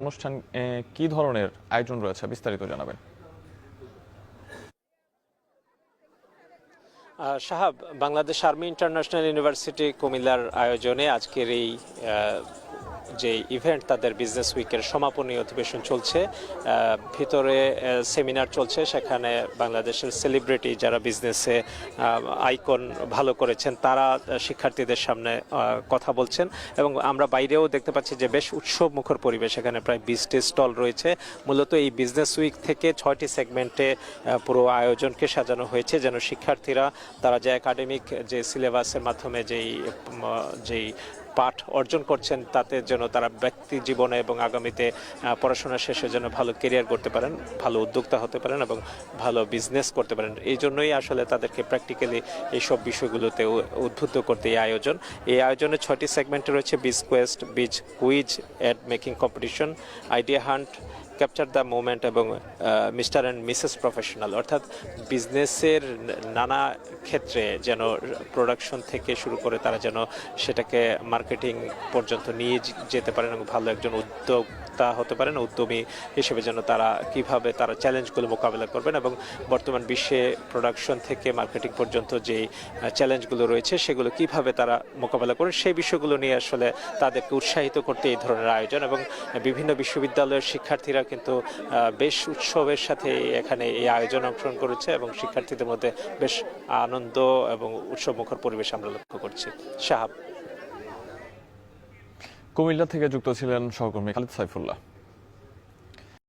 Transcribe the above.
অনুষ্ঠান কি ধরনের আয়োজন রয়েছে বিস্তারিত জানাবেন। Shahab, Bangladesh army international university কুমিল্লার আয়োজনে আজকের এই যে ইভেন্ট, তাদের বিজনেস উইকের সমাপনী অধিবেশন চলছে। ভিতরে সেমিনার চলছে, সেখানে বাংলাদেশের সেলিব্রিটি যারা বিজনেসে আইকন ভালো করেছেন তারা শিক্ষার্থীদের সামনে কথা বলছেন। এবং আমরা বাইরেও দেখতে পাচ্ছি যে বেশ উৎসব মুখর পরিবেশ, এখানে প্রায় 20টি স্টল রয়েছে। মূলত এই বিজনেস উইক থেকে 6টি সেগমেন্টে পুরো আয়োজনকে সাজানো হয়েছে, যেন শিক্ষার্থীরা তারা যে একাডেমিক যে সিলেবাসের মাধ্যমে যেই পাঠ অর্জন করছেন তাতে যেন তারা ব্যক্তি জীবনে এবং আগামীতে পড়াশোনা শেষে যেন ভালো কেরিয়ার করতে পারেন, ভালো উদ্যোক্তা হতে পারেন এবং ভালো বিজনেস করতে পারেন। এই জন্যই আসলে তাদেরকে প্র্যাকটিক্যালি এইসব বিষয়গুলোতে উদ্বুদ্ধ করতে এই আয়োজন। এই আয়োজনে 6টি সেগমেন্টে রয়েছে: biz quest, biz quiz, ad making competition, idea hunt, capture the moment এবং মিস্টার অ্যান্ড মিসেস প্রফেশনাল। অর্থাৎ বিজনেসের নানা ক্ষেত্রে যেন প্রোডাকশন থেকে শুরু করে তারা যেন সেটাকে মার্কেটিং পর্যন্ত নিয়ে যেতে পারেন এবং ভালো একজন উদ্যোক্তা হতে পারেন, উদ্যমী হিসেবে যেন তারা কিভাবে তারা চ্যালেঞ্জগুলো মোকাবেলা করবেন এবং বর্তমান বিশ্বে প্রোডাকশন থেকে মার্কেটিং পর্যন্ত যেই চ্যালেঞ্জগুলো রয়েছে সেগুলো কিভাবে তারা মোকাবেলা করেন, সেই বিষয়গুলো নিয়ে আসলে তাদেরকে উৎসাহিত করতে এই ধরনের আয়োজন। এবং বিভিন্ন বিশ্ববিদ্যালয়ের শিক্ষার্থীরা কিন্তু বেশ উৎসবের সাথে এখানে এই আয়োজনে অংশগ্রহণ করেছে এবং শিক্ষার্থীদের মধ্যে বেশ আনন্দ এবং উৎসবমুখর পরিবেশ আমরা লক্ষ্য করছি। শাহাব, কুমিল্লা থেকে যুক্ত ছিলেন সহকর্মী খালিদ সাইফুল্লাহ।